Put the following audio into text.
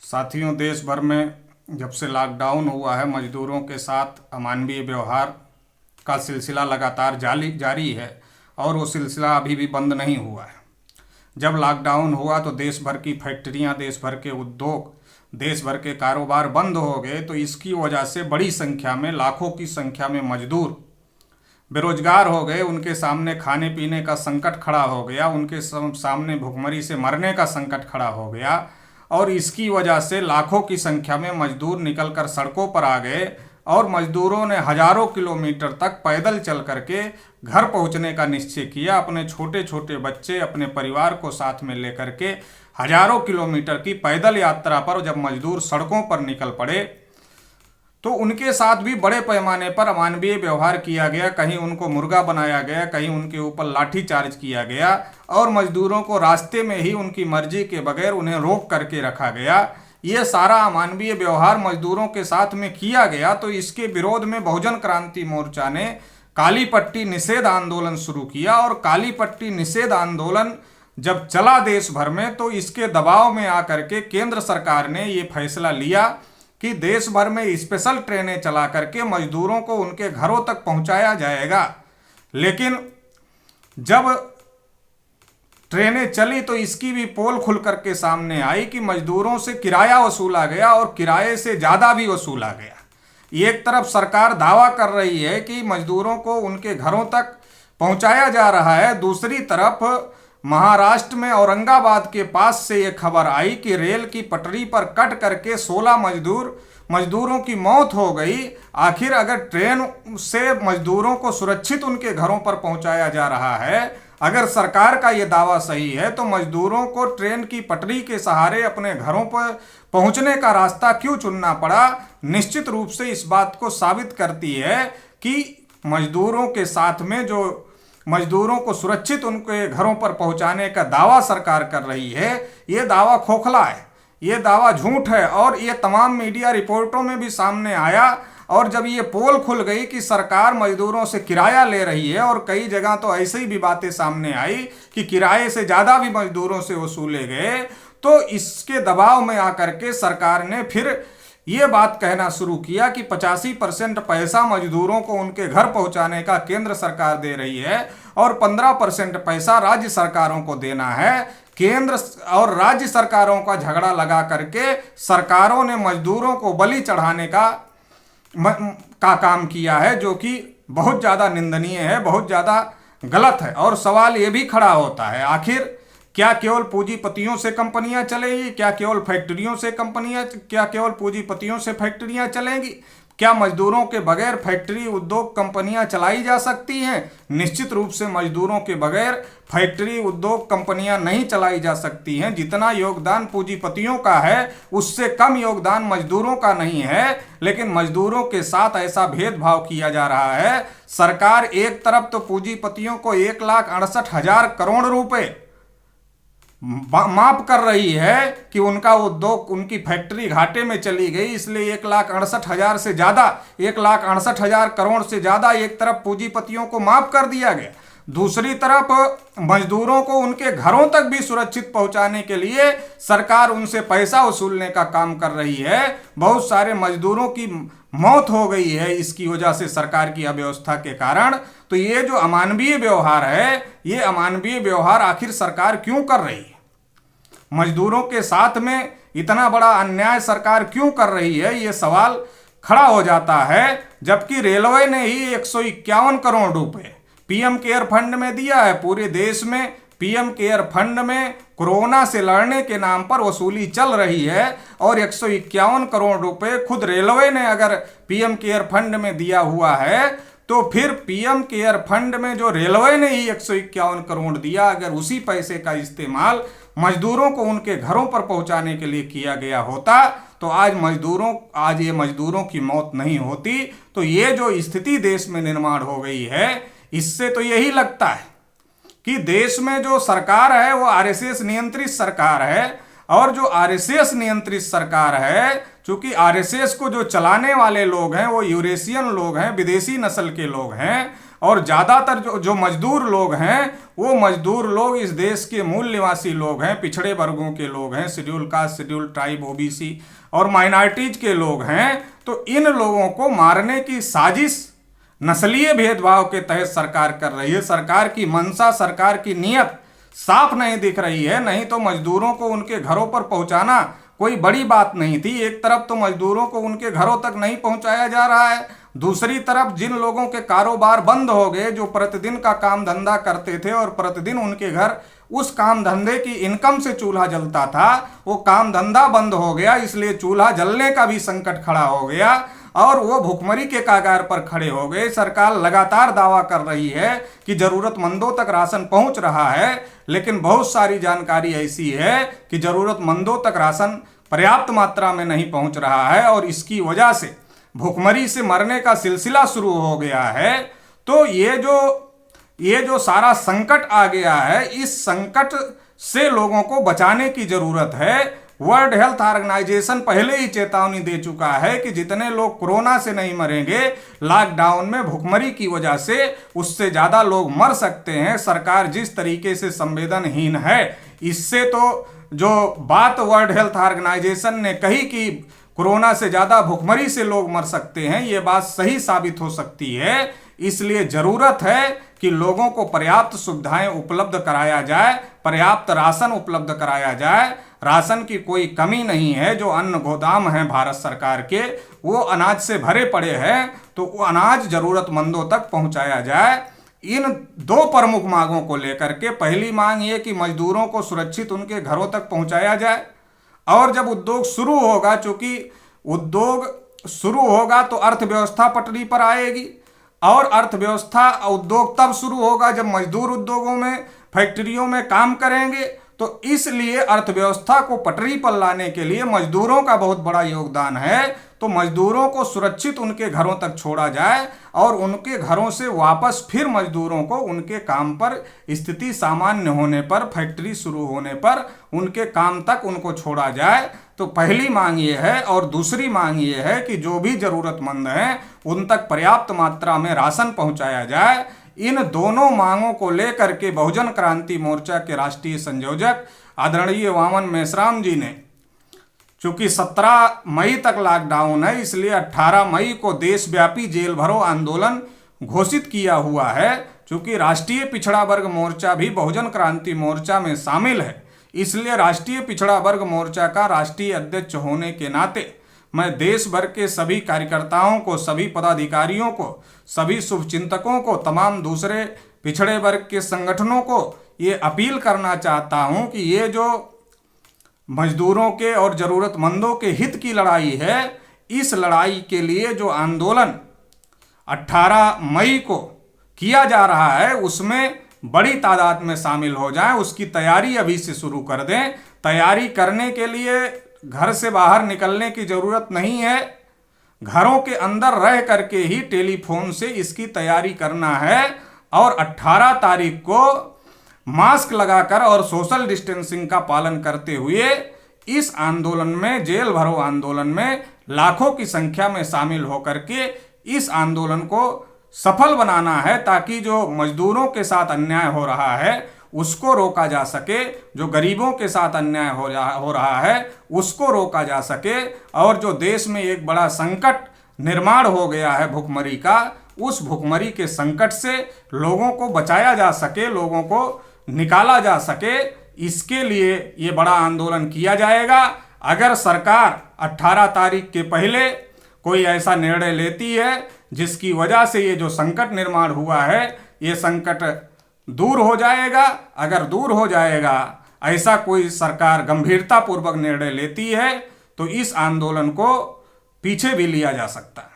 साथियों, देश भर में जब से लॉकडाउन हुआ है, मजदूरों के साथ अमानवीय व्यवहार का सिलसिला लगातार जारी है और वो सिलसिला अभी भी बंद नहीं हुआ है। जब लॉकडाउन हुआ तो देश भर की फैक्ट्रियां, देश भर के उद्योग, देश भर के कारोबार बंद हो गए। तो इसकी वजह से बड़ी संख्या में, लाखों की संख्या में मजदूर बेरोजगार हो गए। उनके सामने खाने पीने का संकट खड़ा हो गया, उनके सामने भुखमरी से मरने का संकट खड़ा हो गया। और इसकी वजह से लाखों की संख्या में मजदूर निकलकर सड़कों पर आ गए और मजदूरों ने हजारों किलोमीटर तक पैदल चल करके घर पहुंचने का निश्चय किया। अपने छोटे छोटे बच्चे, अपने परिवार को साथ में लेकर के हजारों किलोमीटर की पैदल यात्रा पर जब मजदूर सड़कों पर निकल पड़े तो उनके साथ भी बड़े पैमाने पर अमानवीय व्यवहार किया गया। कहीं उनको मुर्गा बनाया गया, कहीं उनके ऊपर लाठी चार्ज किया गया और मजदूरों को रास्ते में ही उनकी मर्जी के बगैर उन्हें रोक करके रखा गया। ये सारा अमानवीय व्यवहार मजदूरों के साथ में किया गया। तो इसके विरोध में बहुजन क्रांति मोर्चा ने काली पट्टी निषेध आंदोलन शुरू किया। और काली पट्टी निषेध आंदोलन जब चला देश भर में तो इसके दबाव में आकर के केंद्र सरकार ने ये फैसला लिया कि देश भर में स्पेशल ट्रेनें चला करके मजदूरों को उनके घरों तक पहुंचाया जाएगा। लेकिन जब ट्रेनें चली तो इसकी भी पोल खुल करके सामने आई कि मजदूरों से किराया वसूला गया और किराए से ज़्यादा भी वसूला गया। एक तरफ सरकार दावा कर रही है कि मजदूरों को उनके घरों तक पहुंचाया जा रहा है, दूसरी तरफ महाराष्ट्र में औरंगाबाद के पास से ये खबर आई कि रेल की पटरी पर कट करके 16 मजदूरों की मौत हो गई। आखिर अगर ट्रेन से मजदूरों को सुरक्षित उनके घरों पर पहुंचाया जा रहा है, अगर सरकार का ये दावा सही है, तो मजदूरों को ट्रेन की पटरी के सहारे अपने घरों पर पहुंचने का रास्ता क्यों चुनना पड़ा? निश्चित रूप से इस बात को साबित करती है कि मजदूरों के साथ में जो मजदूरों को सुरक्षित उनके घरों पर पहुंचाने का दावा सरकार कर रही है, ये दावा खोखला है, ये दावा झूठ है। और ये तमाम मीडिया रिपोर्टों में भी सामने आया। और जब ये पोल खुल गई कि सरकार मजदूरों से किराया ले रही है, और कई जगह तो ऐसी भी बातें सामने आई कि किराए से ज़्यादा भी मजदूरों से वसूले गए, तो इसके दबाव में आकर के सरकार ने फिर ये बात कहना शुरू किया कि 85% पैसा मजदूरों को उनके घर पहुंचाने का केंद्र सरकार दे रही है और 15% पैसा राज्य सरकारों को देना है। केंद्र और राज्य सरकारों का झगड़ा लगा करके सरकारों ने मजदूरों को बलि चढ़ाने का काम किया है, जो कि बहुत ज़्यादा निंदनीय है, बहुत ज़्यादा गलत है। और सवाल ये भी खड़ा होता है, आखिर क्या केवल पूंजीपतियों से कंपनियां चलेंगी? क्या केवल पूंजीपतियों से फैक्ट्रियां चलेंगी? क्या मजदूरों के बगैर फैक्ट्री, उद्योग, कंपनियां चलाई जा सकती हैं? निश्चित रूप से मजदूरों के बगैर फैक्ट्री, उद्योग, कंपनियां नहीं चलाई जा सकती हैं। जितना योगदान पूंजीपतियों का है, उससे कम योगदान मजदूरों का नहीं है। लेकिन मजदूरों के साथ ऐसा भेदभाव किया जा रहा है। सरकार एक तरफ तो पूंजीपतियों को 1,68,000 करोड़ रुपए माफ कर रही है कि उनका उद्योग, उनकी फैक्ट्री घाटे में चली गई, इसलिए 1,68,000 से ज़्यादा, 1,68,000 करोड़ से ज़्यादा एक तरफ पूंजीपतियों को माफ कर दिया गया। दूसरी तरफ मजदूरों को उनके घरों तक भी सुरक्षित पहुंचाने के लिए सरकार उनसे पैसा वसूलने का काम कर रही है। बहुत सारे मजदूरों की मौत हो गई है इसकी वजह से, सरकार की अव्यवस्था के कारण। तो ये जो अमानवीय व्यवहार है, ये अमानवीय व्यवहार आखिर सरकार क्यों कर रही है? मजदूरों के साथ में इतना बड़ा अन्याय सरकार क्यों कर रही है, ये सवाल खड़ा हो जाता है। जबकि रेलवे ने ही 151 करोड़ रुपए पीएम केयर फंड में दिया है। पूरे देश में पीएम केयर फंड में कोरोना से लड़ने के नाम पर वसूली चल रही है और 151 करोड़ रुपए खुद रेलवे ने अगर पीएम केयर फंड में दिया हुआ है, तो फिर पीएम केयर फंड में जो रेलवे ने ही 151 करोड़ दिया, अगर उसी पैसे का इस्तेमाल मजदूरों को उनके घरों पर पहुंचाने के लिए किया गया होता, तो आज ये मजदूरों की मौत नहीं होती। तो ये जो स्थिति देश में निर्माण हो गई है, इससे तो यही लगता है कि देश में जो सरकार है वो आरएसएस नियंत्रित सरकार है। और जो आरएसएस नियंत्रित सरकार है, चूंकि आरएसएस को जो चलाने वाले लोग हैं वो यूरेशियन लोग हैं, विदेशी नस्ल के लोग हैं। और ज़्यादातर जो मजदूर लोग हैं वो मजदूर लोग इस देश के मूल निवासी लोग हैं, पिछड़े वर्गों के लोग हैं, schedule caste, schedule tribe, OBC और माइनॉरिटीज के लोग हैं। तो इन लोगों को मारने की साजिश नस्लीय भेदभाव के तहत सरकार कर रही है। सरकार की मंशा, सरकार की नीयत साफ नहीं दिख रही है। नहीं तो मजदूरों को उनके घरों पर पहुंचाना कोई बड़ी बात नहीं थी। एक तरफ तो मजदूरों को उनके घरों तक नहीं पहुंचाया जा रहा है, दूसरी तरफ जिन लोगों के कारोबार बंद हो गए, जो प्रतिदिन का काम धंधा करते थे और प्रतिदिन उनके घर उस काम धंधे की इनकम से चूल्हा जलता था, वो काम धंधा बंद हो गया, इसलिए चूल्हा जलने का भी संकट खड़ा हो गया और वो भुखमरी के कगार पर खड़े हो गए। सरकार लगातार दावा कर रही है कि जरूरतमंदों तक राशन पहुंच रहा है, लेकिन बहुत सारी जानकारी ऐसी है कि जरूरतमंदों तक राशन पर्याप्त मात्रा में नहीं पहुंच रहा है और इसकी वजह से भुखमरी से मरने का सिलसिला शुरू हो गया है। तो ये जो सारा संकट आ गया है, इस संकट से लोगों को बचाने की जरूरत है। वर्ल्ड हेल्थ ऑर्गेनाइजेशन पहले ही चेतावनी दे चुका है कि जितने लोग कोरोना से नहीं मरेंगे, लॉकडाउन में भुखमरी की वजह से उससे ज़्यादा लोग मर सकते हैं। सरकार जिस तरीके से संवेदनहीन है, इससे तो जो बात वर्ल्ड हेल्थ ऑर्गेनाइजेशन ने कही कि कोरोना से ज़्यादा भुखमरी से लोग मर सकते हैं, ये बात सही साबित हो सकती है। इसलिए ज़रूरत है कि लोगों को पर्याप्त सुविधाएं उपलब्ध कराया जाए, पर्याप्त राशन उपलब्ध कराया जाए। राशन की कोई कमी नहीं है। जो अन्न गोदाम हैं भारत सरकार के, वो अनाज से भरे पड़े हैं, तो वो अनाज ज़रूरतमंदों तक पहुंचाया जाए। इन दो प्रमुख मांगों को लेकर के पहली मांग ये कि मजदूरों को सुरक्षित उनके घरों तक पहुंचाया जाए, और जब उद्योग शुरू होगा, चूंकि उद्योग शुरू होगा तो अर्थव्यवस्था पटरी पर आएगी, और अर्थव्यवस्था उद्योग तब शुरू होगा जब मजदूर उद्योगों में, फैक्ट्रियों में काम करेंगे। तो इसलिए अर्थव्यवस्था को पटरी पर लाने के लिए मजदूरों का बहुत बड़ा योगदान है। तो मजदूरों को सुरक्षित उनके घरों तक छोड़ा जाए और उनके घरों से वापस फिर मजदूरों को उनके काम पर, स्थिति सामान्य होने पर, फैक्ट्री शुरू होने पर उनके काम तक उनको छोड़ा जाए। तो पहली मांग ये है। और दूसरी मांग ये है कि जो भी ज़रूरतमंद हैं उन तक पर्याप्त मात्रा में राशन पहुंचाया जाए। इन दोनों मांगों को लेकर के बहुजन क्रांति मोर्चा के राष्ट्रीय संयोजक आदरणीय वामन मेश्राम जी ने, चूंकि 17 मई तक लॉकडाउन है, इसलिए 18 मई को देशव्यापी जेल भरो आंदोलन घोषित किया हुआ है। चूंकि राष्ट्रीय पिछड़ा वर्ग मोर्चा भी बहुजन क्रांति मोर्चा में शामिल है, इसलिए राष्ट्रीय पिछड़ा वर्ग मोर्चा का राष्ट्रीय अध्यक्ष होने के नाते मैं देश भर के सभी कार्यकर्ताओं को, सभी पदाधिकारियों को, सभी शुभचिंतकों को, तमाम दूसरे पिछड़े वर्ग के संगठनों को ये अपील करना चाहता हूं कि ये जो मजदूरों के और ज़रूरतमंदों के हित की लड़ाई है, इस लड़ाई के लिए जो आंदोलन 18 मई को किया जा रहा है, उसमें बड़ी तादाद में शामिल हो जाएं। उसकी तैयारी अभी से शुरू कर दें। तैयारी करने के लिए घर से बाहर निकलने की ज़रूरत नहीं है, घरों के अंदर रह करके ही टेलीफोन से इसकी तैयारी करना है। और 18 तारीख को मास्क लगाकर और सोशल डिस्टेंसिंग का पालन करते हुए इस आंदोलन में, जेल भरो आंदोलन में लाखों की संख्या में शामिल होकर के इस आंदोलन को सफल बनाना है, ताकि जो मजदूरों के साथ अन्याय हो रहा है उसको रोका जा सके, जो गरीबों के साथ अन्याय हो रहा है उसको रोका जा सके, और जो देश में एक बड़ा संकट निर्माण हो गया है भुखमरी का, उस भुखमरी के संकट से लोगों को बचाया जा सके, लोगों को निकाला जा सके। इसके लिए ये बड़ा आंदोलन किया जाएगा। अगर सरकार 18 तारीख के पहले कोई ऐसा निर्णय लेती है जिसकी वजह से ये जो संकट निर्माण हुआ है, ये संकट दूर हो जाएगा, अगर दूर हो जाएगा, ऐसा कोई सरकार गंभीरतापूर्वक निर्णय लेती है, तो इस आंदोलन को पीछे भी लिया जा सकता है।